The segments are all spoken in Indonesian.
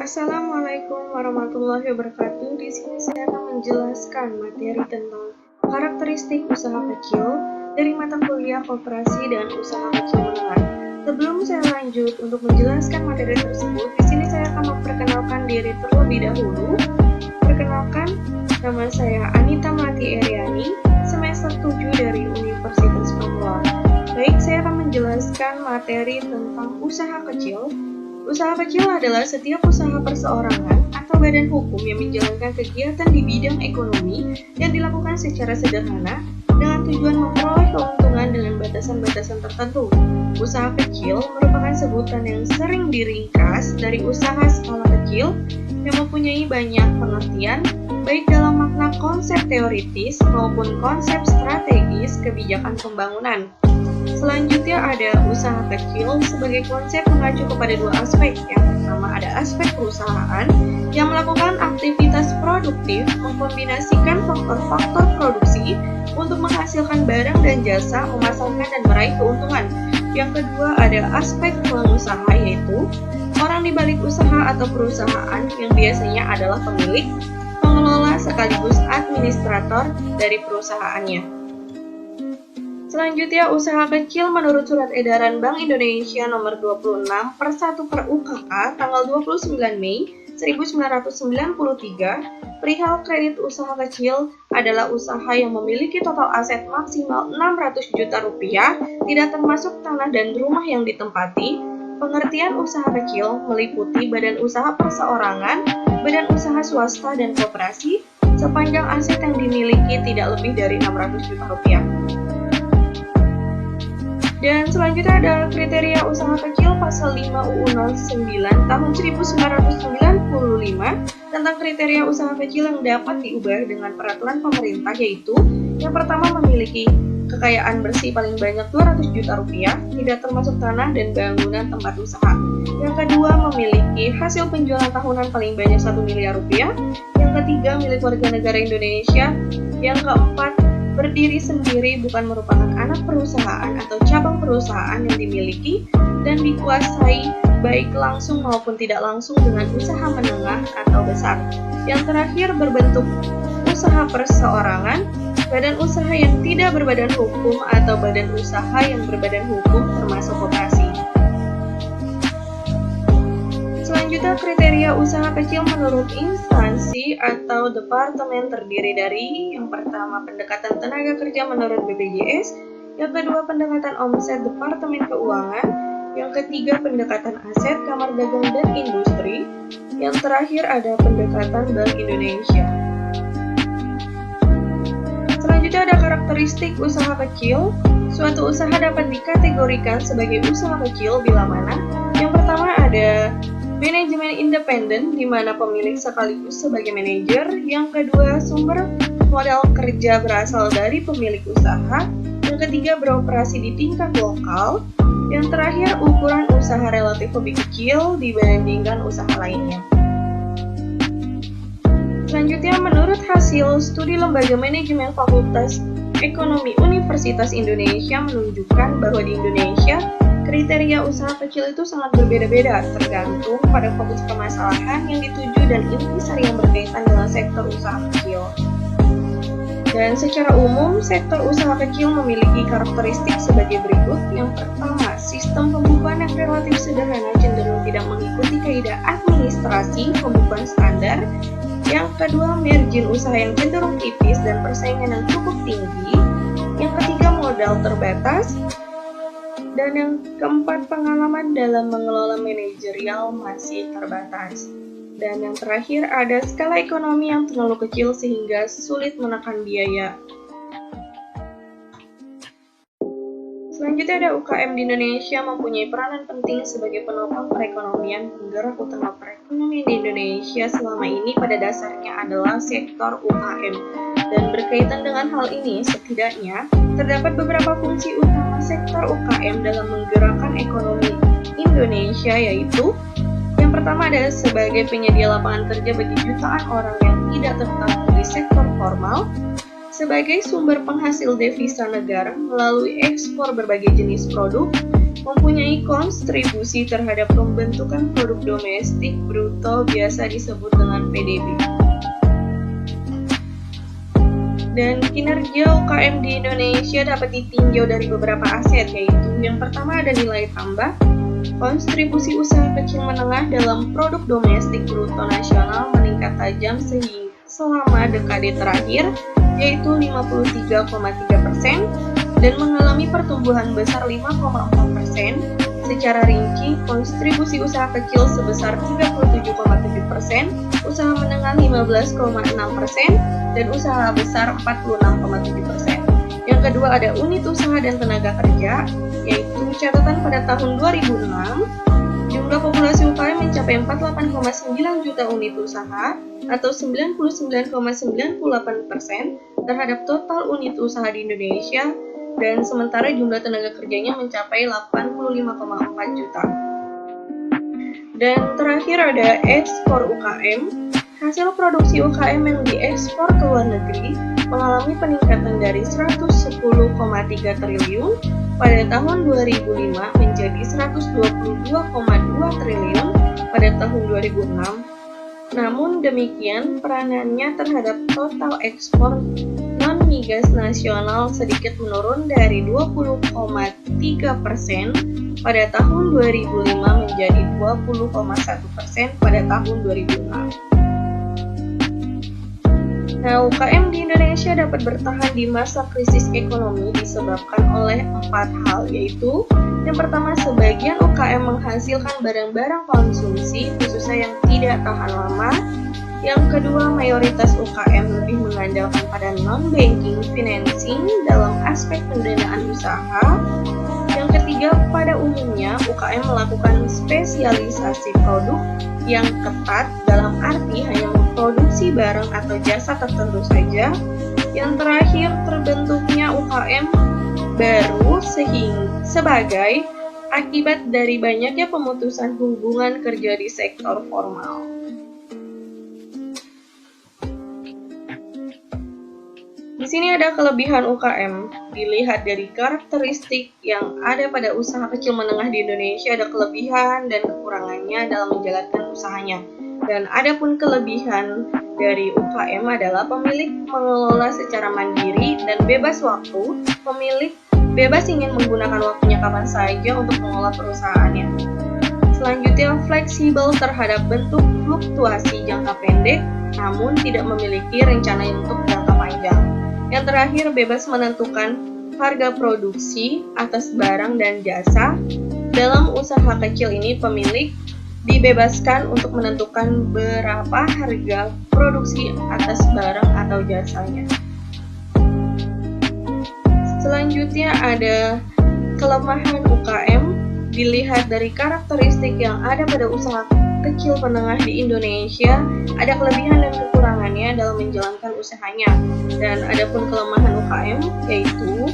Assalamualaikum warahmatullahi wabarakatuh. Di sini saya akan menjelaskan materi tentang karakteristik usaha kecil dari mata kuliah Koperasi dan Usaha Kecil Menengah. Sebelum saya lanjut untuk menjelaskan materi tersebut, di sini saya akan memperkenalkan diri terlebih dahulu. Perkenalkan, nama saya Anita Melati Eriani, semester 7 dari Universitas Pamula. Baik, saya akan menjelaskan materi tentang usaha kecil. Usaha kecil adalah setiap usaha perseorangan atau badan hukum yang menjalankan kegiatan di bidang ekonomi yang dilakukan secara sederhana dengan tujuan memperoleh keuntungan dengan batasan-batasan tertentu. Usaha kecil merupakan sebutan yang sering diringkas dari usaha skala kecil yang mempunyai banyak pengertian, baik dalam makna konsep teoritis maupun konsep strategis kebijakan pembangunan. Selanjutnya ada usaha kecil sebagai konsep mengacu kepada dua aspek. Yang pertama ada aspek perusahaan yang melakukan aktivitas produktif mengkombinasikan faktor-faktor produksi untuk menghasilkan barang dan jasa, memasarkan dan meraih keuntungan. Yang kedua ada aspek pengusaha, yaitu orang di balik usaha atau perusahaan yang biasanya adalah pemilik, pengelola sekaligus administrator dari perusahaannya. Selanjutnya, usaha kecil menurut Surat Edaran Bank Indonesia nomor 26 per 1 per UKK tanggal 29 Mei 1993 perihal kredit usaha kecil adalah usaha yang memiliki total aset maksimal 600 juta rupiah, tidak termasuk tanah dan rumah yang ditempati. Pengertian usaha kecil meliputi badan usaha perseorangan, badan usaha swasta dan koperasi sepanjang aset yang dimiliki tidak lebih dari 600 juta rupiah. Dan selanjutnya ada kriteria usaha kecil pasal 5 UU 09 tahun 1995 tentang kriteria usaha kecil yang dapat diubah dengan peraturan pemerintah, yaitu yang pertama memiliki kekayaan bersih paling banyak 200 juta rupiah, tidak termasuk tanah dan bangunan tempat usaha. Yang kedua memiliki hasil penjualan tahunan paling banyak 1 miliar rupiah. Yang ketiga milik warga negara Indonesia. Yang keempat berdiri sendiri, bukan merupakan anak perusahaan atau cabang perusahaan yang dimiliki dan dikuasai baik langsung maupun tidak langsung dengan usaha menengah atau besar. Yang terakhir berbentuk usaha perseorangan, badan usaha yang tidak berbadan hukum atau badan usaha yang berbadan hukum termasuk koperasi. Selanjutnya, kriteria usaha kecil menurut instansi atau departemen terdiri dari yang pertama pendekatan tenaga kerja menurut BPJS, yang kedua pendekatan omset Departemen Keuangan, yang ketiga pendekatan aset Kamar Dagang dan Industri, yang terakhir ada pendekatan Bank Indonesia. Selanjutnya ada karakteristik usaha kecil. Suatu usaha dapat dikategorikan sebagai usaha kecil bila mana yang pertama ada manajemen independen, di mana pemilik sekaligus sebagai manajer. Yang kedua, sumber modal kerja berasal dari pemilik usaha. Yang ketiga, beroperasi di tingkat lokal. Yang terakhir, ukuran usaha relatif lebih kecil dibandingkan usaha lainnya. Selanjutnya, menurut hasil studi Lembaga Manajemen Fakultas Ekonomi Universitas Indonesia menunjukkan bahwa di Indonesia kriteria usaha kecil itu sangat berbeda-beda, tergantung pada fokus permasalahan yang dituju dan intisari yang berkaitan dengan sektor usaha kecil. Dan secara umum, sektor usaha kecil memiliki karakteristik sebagai berikut. Yang pertama, sistem pembukuan yang relatif sederhana cenderung tidak mengikuti kaidah administrasi pembukuan standar. Yang kedua, margin usaha yang cenderung tipis dan persaingan yang cukup tinggi. Yang ketiga, modal terbatas. Dan yang keempat, pengalaman dalam mengelola manajerial masih terbatas. Dan yang terakhir, ada skala ekonomi yang terlalu kecil sehingga sulit menekan biaya. Selanjutnya ada UKM di Indonesia mempunyai peranan penting sebagai penopang perekonomian. Penggerak utama perekonomian di Indonesia selama ini pada dasarnya adalah sektor UKM. Dan berkaitan dengan hal ini, setidaknya terdapat beberapa fungsi utama sektor UKM dalam menggerakkan ekonomi Indonesia, yaitu yang pertama adalah sebagai penyedia lapangan kerja bagi jutaan orang yang tidak tertampung di sektor formal, sebagai sumber penghasil devisa negara melalui ekspor berbagai jenis produk, mempunyai kontribusi terhadap pembentukan produk domestik bruto biasa disebut dengan PDB. Dan kinerja UKM di Indonesia dapat ditinjau dari beberapa aset, yaitu yang pertama ada nilai tambah, kontribusi usaha kecil menengah dalam produk domestik bruto nasional meningkat tajam selama dekade terakhir, yaitu 53,3% dan mengalami pertumbuhan besar 5,4%. Secara rinci, kontribusi usaha kecil sebesar 37,7%, usaha menengah 15,6%, dan usaha besar 46,7%. Yang kedua ada unit usaha dan tenaga kerja, yaitu catatan pada tahun 2006, jumlah populasi UKM mencapai 48,9 juta unit usaha atau 99,98% terhadap total unit usaha di Indonesia, dan sementara jumlah tenaga kerjanya mencapai 85,4 juta. Dan terakhir ada ekspor UKM. Hasil produksi UKM yang diekspor ke luar negeri mengalami peningkatan dari 110,3 triliun pada tahun 2005 menjadi 122,2 triliun pada tahun 2006. Namun demikian, peranannya terhadap total ekspor non-migas nasional sedikit menurun dari 20,3% pada tahun 2005 menjadi 20,1% pada tahun 2006. Nah, UKM di Indonesia dapat bertahan di masa krisis ekonomi disebabkan oleh 4 hal, yaitu yang pertama, sebagian UKM menghasilkan barang-barang konsumsi khususnya yang tidak tahan lama. Yang kedua, mayoritas UKM lebih mengandalkan pada non-banking financing dalam aspek pendanaan usaha. Yang ketiga, pada umumnya UKM melakukan spesialisasi produk yang ketat dalam arti hanya memproduksi barang atau jasa tertentu saja. Yang terakhir, terbentuknya UKM baru sebagai akibat dari banyaknya pemutusan hubungan kerja di sektor formal. Di sini ada kelebihan UKM. Dilihat dari karakteristik yang ada pada usaha kecil menengah di Indonesia, ada kelebihan dan kekurangannya dalam menjalankan usahanya. Dan adapun kelebihan dari UKM adalah pemilik mengelola secara mandiri dan bebas waktu. Pemilik bebas ingin menggunakan waktunya kapan saja untuk mengelola perusahaannya. Selanjutnya, fleksibel terhadap bentuk fluktuasi jangka pendek, namun tidak memiliki rencana untuk jangka panjang. Yang terakhir, bebas menentukan harga produksi atas barang dan jasa. Dalam usaha kecil ini, pemilik dibebaskan untuk menentukan berapa harga produksi atas barang atau jasanya. Selanjutnya ada kelemahan UKM. Dilihat dari karakteristik yang ada pada usaha kecil menengah di Indonesia, ada kelebihan dan kekurangannya dalam menjalankan usahanya. Dan adapun kelemahan UKM yaitu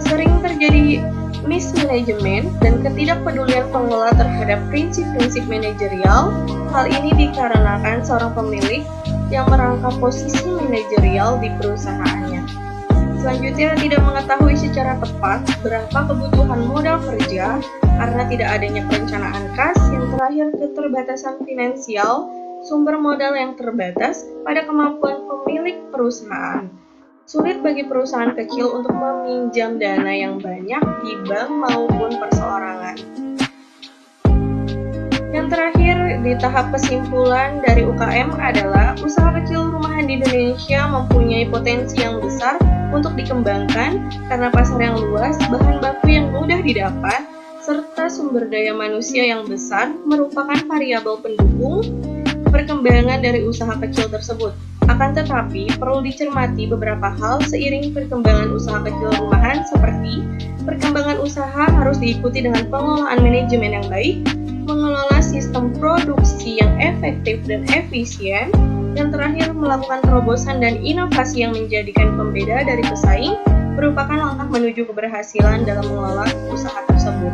sering terjadi mismanagement dan ketidakpedulian pengelola terhadap prinsip-prinsip manajerial. Hal ini dikarenakan seorang pemilik yang merangkap posisi manajerial di perusahaannya. Selanjutnya, tidak mengetahui secara tepat berapa kebutuhan modal kerja karena tidak adanya perencanaan kas. Yang terakhir, keterbatasan finansial, sumber modal yang terbatas pada kemampuan pemilik perusahaan. Sulit bagi perusahaan kecil untuk meminjam dana yang banyak di bank maupun perseorangan. Yang terakhir, di tahap kesimpulan dari UKM adalah usaha kecil rumahan di Indonesia mempunyai potensi yang besar untuk dikembangkan karena pasar yang luas, bahan baku yang mudah didapat, serta sumber daya manusia yang besar merupakan variabel pendukung perkembangan dari usaha kecil tersebut. Akan tetapi, perlu dicermati beberapa hal seiring perkembangan usaha kecil rumahan, seperti perkembangan usaha harus diikuti dengan pengelolaan manajemen yang baik, mengelola sistem produksi yang efektif dan efisien, yang terakhir melakukan terobosan dan inovasi yang menjadikan pembeda dari pesaing, merupakan langkah menuju keberhasilan dalam mengelola usaha tersebut.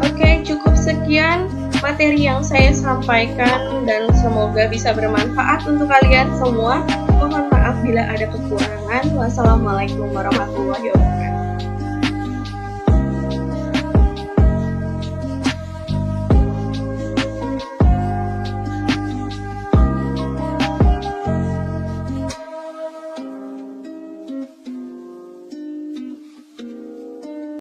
Oke, cukup sekian materi yang saya sampaikan dan semoga bisa bermanfaat untuk kalian semua. Mohon maaf bila ada kekurangan. Wassalamualaikum warahmatullahi wabarakatuh.